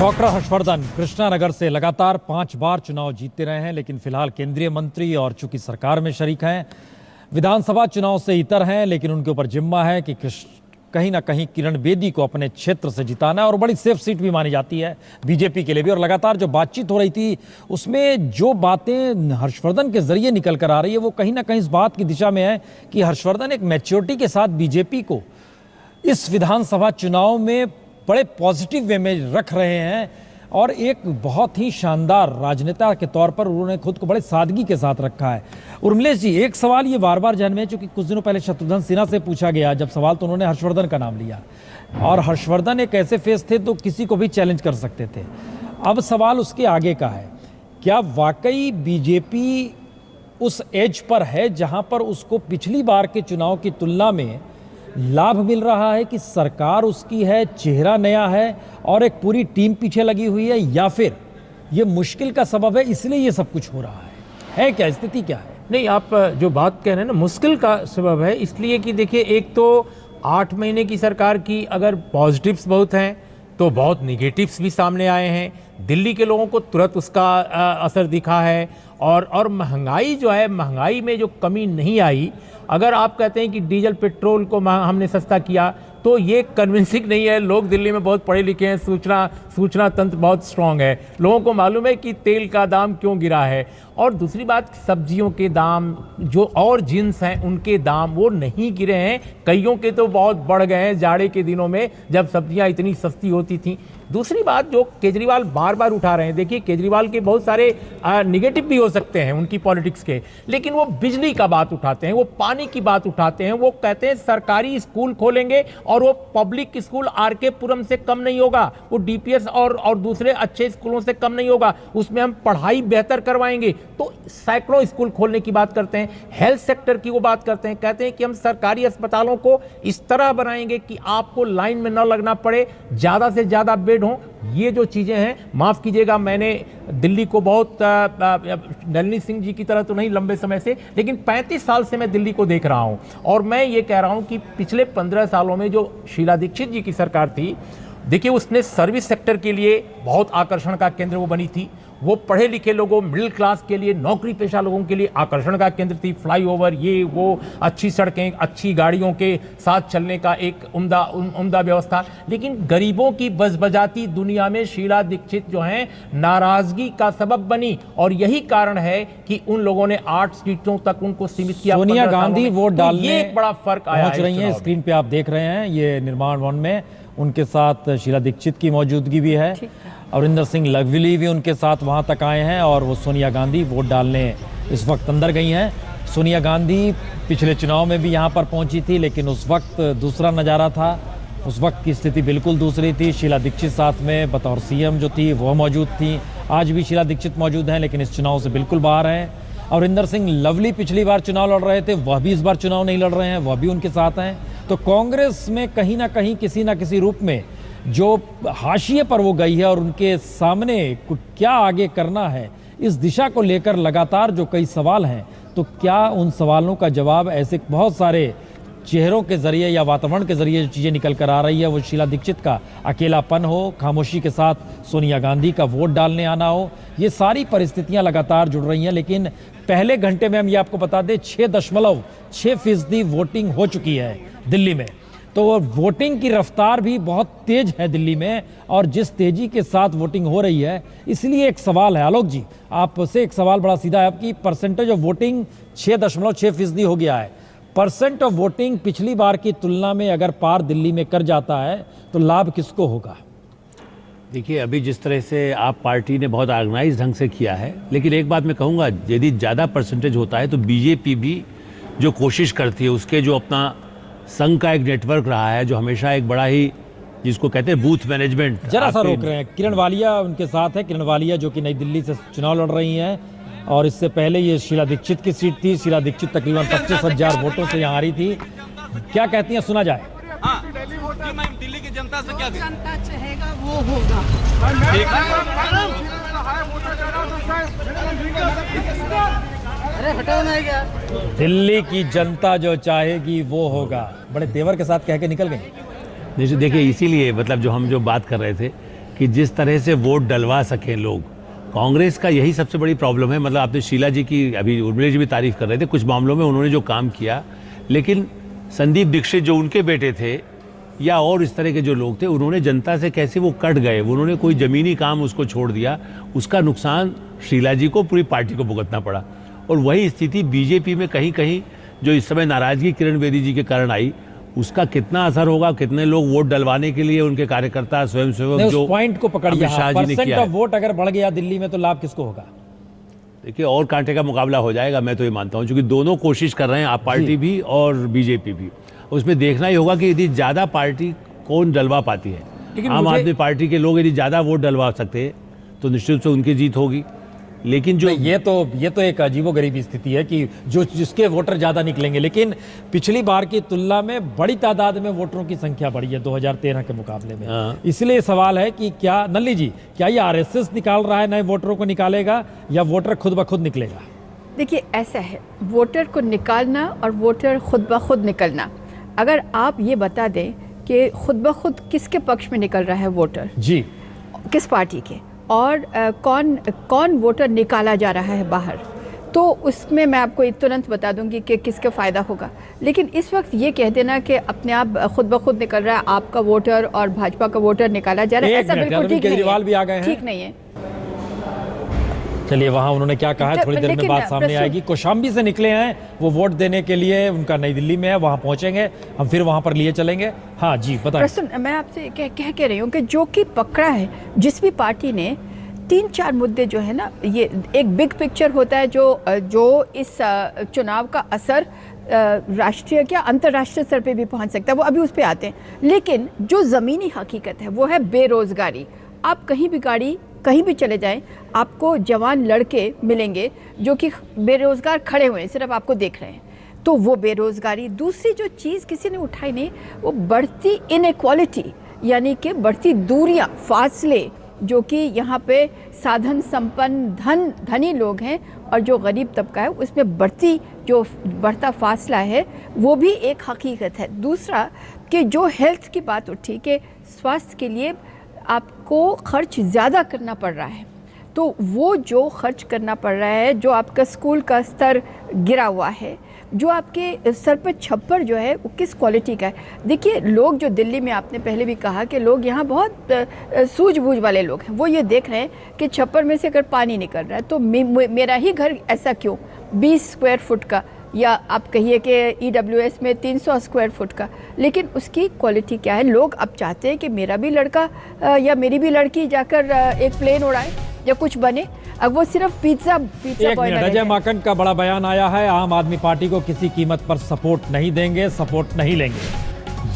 Doctor Harshvardhan Krishnanagar से लगातार 5 बार चुनाव जीतते रहे हैं, लेकिन फिलहाल केंद्रीय मंत्री और चूंकि सरकार में शरीक हैं, विधानसभा चुनाव से इतर हैं, लेकिन उनके ऊपर जिम्मा है कि कहीं ना कहीं किरण बेदी को अपने क्षेत्र से जिताना है और बड़ी सेफ सीट भी मानी जाती है बीजेपी के लिए भी। और लगातार जो बातचीत हो रही थी उसमें जो बातें हर्षवर्धन के जरिए निकल कर आ रही है वो कहीं ना कहीं इस बात की दिशा में है कि हर्षवर्धन एक मैच्योरिटी के साथ बीजेपी को इस विधानसभा चुनाव में बड़े पॉजिटिव वे में रख रहे हैं और एक बहुत ही शानदार राजनेता के तौर पर उन्होंने खुद को बड़े सादगी के साथ रखा है। उर्मिलेश जी, एक सवाल ये बार बार जहन में है, चूंकि कुछ दिनों पहले शत्रुघ्न सिन्हा से पूछा गया जब सवाल, तो उन्होंने हर्षवर्धन का नाम लिया और हर्षवर्धन एक ऐसे फेस थे तो किसी को भी चैलेंज कर सकते थे। अब सवाल उसके आगे का है, क्या वाकई बीजेपी उस एज पर है जहां पर उसको पिछली बार के चुनाव की तुलना में लाभ मिल रहा है कि सरकार उसकी है, चेहरा नया है और एक पूरी टीम पीछे लगी हुई है, या फिर ये मुश्किल का सबब है इसलिए ये सब कुछ हो रहा है क्या स्थिति क्या है? नहीं, आप जो बात कह रहे हैं ना, मुश्किल का सबब है इसलिए कि देखिए, एक तो 8 महीने की सरकार की अगर पॉजिटिव्स बहुत हैं तो बहुत निगेटिव्स भी सामने आए हैं। दिल्ली के लोगों को तुरंत उसका असर दिखा है और महंगाई जो है, महंगाई में जो कमी नहीं आई। अगर आप कहते हैं कि डीजल पेट्रोल को हमने सस्ता किया तो ये कन्विंसिंग नहीं है। लोग दिल्ली में बहुत पढ़े लिखे हैं, सूचना तंत्र बहुत स्ट्रांग है, लोगों को मालूम है कि तेल का दाम क्यों गिरा है। और दूसरी बात, सब्जियों के दाम जो और जिन्स हैं उनके दाम वो नहीं गिरे हैं, कईयों के तो बहुत बढ़ गए हैं जाड़े के दिनों में जब सब्जियां इतनी सस्ती होती थीं। दूसरी बात जो केजरीवाल बार बार उठा रहे हैं, देखिए केजरीवाल के बहुत सारे निगेटिव भी हो सकते हैं उनकी पॉलिटिक्स के, लेकिन वो बिजली का बात उठाते हैं, वो पानी की बात उठाते हैं, वो कहते हैं सरकारी स्कूल खोलेंगे और वो पब्लिक स्कूल आरके पुरम से कम नहीं होगा, वो डीपीएस और दूसरे अच्छे स्कूलों से कम नहीं होगा, उसमें हम पढ़ाई बेहतर करवाएंगे। तो सैकड़ों स्कूल खोलने की बात करते हैं, हेल्थ सेक्टर की वो बात करते हैं, कहते हैं कि हम सरकारी अस्पतालों को इस तरह बनाएंगे कि आपको लाइन में न लगना पड़े, ज्यादा से ज्यादा बेड हो। ये जो चीजें हैं, माफ कीजिएगा, मैंने दिल्ली को बहुत नलिनी सिंह जी की तरह तो नहीं लंबे समय से, लेकिन 35 साल से मैं दिल्ली को देख रहा हूं और मैं ये कह रहा हूं कि पिछले 15 सालों में जो शीला दीक्षित जी की सरकार थी, देखिए उसने सर्विस सेक्टर के लिए बहुत आकर्षण का केंद्र वो बनी थी। वो पढ़े लिखे लोगों, मिडिल क्लास के लिए, नौकरी पेशा लोगों के लिए आकर्षण का केंद्र थी। फ्लाईओवर, ये वो, अच्छी सड़कें, अच्छी गाड़ियों के साथ चलने का एक उम्दा व्यवस्था। लेकिन गरीबों की बजबजाती दुनिया में शीला दीक्षित जो हैं नाराजगी का सबब बनी और यही कारण है कि उन लोगों ने 8 सीटों तक उनको सीमित किया। सोनिया गांधी वोट डालने ये एक बड़ा फर्क आया पहुंच रही है। स्क्रीन पे आप देख रहे हैं ये निर्माण भवन में उनके साथ शीला दीक्षित की मौजूदगी भी है, अरिंदर सिंह लवली भी उनके साथ वहां तक आए हैं और वो सोनिया गांधी वोट डालने इस वक्त अंदर गई हैं। सोनिया गांधी पिछले चुनाव में भी यहां पर पहुंची थी, लेकिन उस वक्त दूसरा नज़ारा था, उस वक्त की स्थिति बिल्कुल दूसरी थी। शीला दीक्षित साथ में बतौर सीएम जो थी वह मौजूद थी। आज भी शीला दीक्षित मौजूद हैं, लेकिन इस चुनाव से बिल्कुल बाहर हैं। अरिंदर सिंह लवली पिछली बार चुनाव लड़ रहे थे, वह भी इस बार चुनाव नहीं लड़ रहे हैं, वह भी उनके साथ हैं। तो कांग्रेस में कहीं ना कहीं किसी ना किसी रूप में जो हाशिए पर वो गई है और उनके सामने क्या आगे करना है, इस दिशा को लेकर लगातार जो कई सवाल हैं, तो क्या उन सवालों का जवाब ऐसे बहुत सारे चेहरों के जरिए या वातावरण के जरिए जो चीज़ें निकल कर आ रही है, वो शीला दीक्षित का अकेलापन हो, खामोशी के साथ सोनिया गांधी का वोट डालने आना हो, ये सारी परिस्थितियां लगातार जुड़ रही हैं। लेकिन पहले घंटे में हम ये आपको बता दें 6.6% वोटिंग हो चुकी है दिल्ली में। तो वोटिंग की रफ्तार भी बहुत तेज है दिल्ली में और जिस तेजी के साथ वोटिंग हो रही है, इसलिए एक सवाल है आलोक जी आपसे, एक सवाल बड़ा सीधा है आपकी, परसेंटेज ऑफ वोटिंग 6.6% हो गया है। परसेंट ऑफ वोटिंग पिछली बार की तुलना में अगर पार दिल्ली में कर जाता है तो लाभ किसको होगा? देखिए, अभी जिस तरह से आप पार्टी ने बहुत ऑर्गेनाइज ढंग से किया है, लेकिन एक बात मैं कहूँगा, यदि ज़्यादा परसेंटेज होता है तो बीजेपी भी जो कोशिश करती है, उसके जो अपना संघ का एक नेटवर्क रहा है, जो हमेशा एक बड़ा ही, जिसको कहते हैं बूथ मैनेजमेंट। जरा सा रोक रहे हैं, किरण वालिया उनके साथ है, किरण वालिया जो कि नई दिल्ली से चुनाव लड़ रही हैं और इससे पहले ये शीला दीक्षित की सीट थी। शीला दीक्षित तकरीबन 25,000 वोटों से यहाँ आ रही थी। क्या कहती हैं, सुना जाए। दिल्ली की जनता से क्या जनता चाहेगा वो होगा। अरे हटाओ ना क्या, दिल्ली की जनता जो चाहेगी वो होगा, बड़े तेवर के साथ कह के निकल गई। देखिए, इसीलिए मतलब जो हम जो बात कर रहे थे कि जिस तरह से वोट डलवा सकें लोग, कांग्रेस का यही सबसे बड़ी प्रॉब्लम है। मतलब आपने शीला जी की, अभी उर्मिला जी भी तारीफ कर रहे थे, कुछ मामलों में उन्होंने जो काम किया, लेकिन संदीप दीक्षित जो उनके बेटे थे या और इस तरह के जो लोग थे, उन्होंने जनता से कैसे वो कट गए, उन्होंने कोई ज़मीनी काम उसको छोड़ दिया, उसका नुकसान शीला जी को, पूरी पार्टी को भुगतना पड़ा। और वही स्थिति बीजेपी में कहीं कहीं जो इस समय नाराज़गी किरण बेदी जी के कारण आई, उसका कितना असर होगा, कितने लोग वोट डलवाने के लिए उनके कार्यकर्ता स्वयंसेवक जो पॉइंट को पकड़िए, अमित शाह जी ने परसेंट किया ऑफ वोट अगर बढ़ गया दिल्ली में तो लाभ किसको होगा? देखिए और कांटे का मुकाबला हो जाएगा, मैं तो ये मानता हूँ, क्योंकि दोनों कोशिश कर रहे हैं, आप पार्टी भी और बीजेपी भी। उसमें देखना ही होगा कि यदि ज़्यादा पार्टी कौन डलवा पाती है। आम आदमी पार्टी के लोग यदि ज़्यादा वोट डलवा सकते हैं तो निश्चित रूप से उनकी जीत होगी। लेकिन जो ये तो एक अजीबोगरीब स्थिति है कि जो जिसके वोटर ज्यादा निकलेंगे, लेकिन पिछली बार की तुलना में बड़ी तादाद में वोटरों की संख्या बढ़ी है 2013 के मुकाबले में। इसलिए सवाल है कि क्या नल्ली जी, क्या ये आरएसएस निकाल रहा है, नए वोटरों को निकालेगा या वोटर खुद ब खुद निकलेगा? देखिए ऐसा है, वोटर को निकालना और वोटर खुद ब खुद निकलना, अगर आप ये बता दें कि खुद ब खुद किसके पक्ष में निकल रहा है वोटर, जी, किस पार्टी के, और कौन वोटर निकाला जा रहा है बाहर, तो उसमें मैं आपको तुरंत बता दूंगी कि किसका फ़ायदा होगा। लेकिन इस वक्त ये कह देना कि अपने आप खुद ब खुद निकल रहा है, आपका वोटर और भाजपा का वोटर निकाला जा रहा है, ऐसा बिल्कुल ठीक केजरीवाल भी आ गए हैं, ठीक नहीं है। चलिए वहां उन्होंने क्या कहा है थोड़ी देर में बात सामने आएगी। कौशाम्बी से निकले हैं वो वोट देने के लिए, उनका नई दिल्ली में है, वहां पहुंचेंगे, हम फिर वहां पर लिए चलेंगे। हाँ जी बताइए। मैं आपसे कह रही हूँ कि जो कि पकड़ा है, जिस भी पार्टी ने 3-4 मुद्दे जो है ना, ये एक बिग पिक्चर होता है जो इस चुनाव का असर राष्ट्रीय क्या अंतर्राष्ट्रीय स्तर पे भी पहुंच सकता है, वो अभी उस पे आते हैं। लेकिन जो ज़मीनी हकीकत है वो है बेरोज़गारी। आप कहीं भी चले जाएं, आपको जवान लड़के मिलेंगे जो कि बेरोज़गार खड़े हुए हैं, सिर्फ आपको देख रहे हैं, तो वो बेरोज़गारी। दूसरी जो चीज़ किसी ने उठाई नहीं, वो बढ़ती इनइक्वालिटी, यानी कि बढ़ती दूरियां, फासले, जो कि यहाँ पे साधन संपन्न धनी लोग हैं और जो गरीब तबका है, उसमें बढ़ता फासला है, वो भी एक हकीकत है। दूसरा कि जो हेल्थ की बात उठी कि स्वास्थ्य के लिए आपको खर्च ज़्यादा करना पड़ रहा है, तो वो जो खर्च करना पड़ रहा है, जो आपका स्कूल का स्तर गिरा हुआ है, जो आपके सर पर छप्पर जो है वो किस क्वालिटी का है। देखिए लोग जो दिल्ली में, आपने पहले भी कहा कि लोग यहाँ बहुत सूझबूझ वाले लोग हैं, वो ये देख रहे हैं कि छप्पर में से अगर पानी निकल रहा है तो मेरा ही घर ऐसा क्यों 20 स्क्वायर फुट का, या आप कहिए कि EWS में 300 स्क्वायर फुट का, लेकिन उसकी क्वालिटी क्या है। लोग अब चाहते हैं कि मेरा भी लड़का या मेरी भी लड़की जाकर एक प्लेन उड़ाए या कुछ बने, अब वो सिर्फ पिज्जा अजय माकन का बड़ा बयान आया है, आम आदमी पार्टी को किसी कीमत पर सपोर्ट नहीं देंगे, सपोर्ट नहीं लेंगे,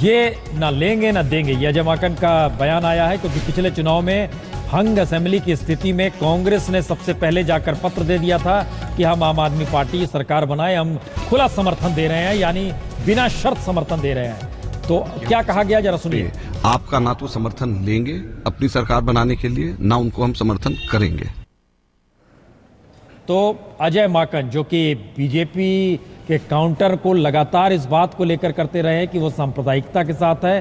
ये ना लेंगे ना देंगे, ये अजय माकन का बयान आया है। क्योंकि पिछले चुनाव में हंग असेंबली की स्थिति में कांग्रेस ने सबसे पहले जाकर पत्र दे दिया था कि हम आम आदमी पार्टी सरकार बनाए, हम खुला समर्थन दे रहे हैं, यानी बिना शर्त समर्थन दे रहे हैं। तो क्या कहा गया जरा सुनिए। आपका ना तो समर्थन लेंगे अपनी सरकार बनाने के लिए, ना उनको हम समर्थन करेंगे। तो अजय माकन जो कि बीजेपी के काउंटर को लगातार इस बात को लेकर करते रहे कि वो सांप्रदायिकता के साथ है,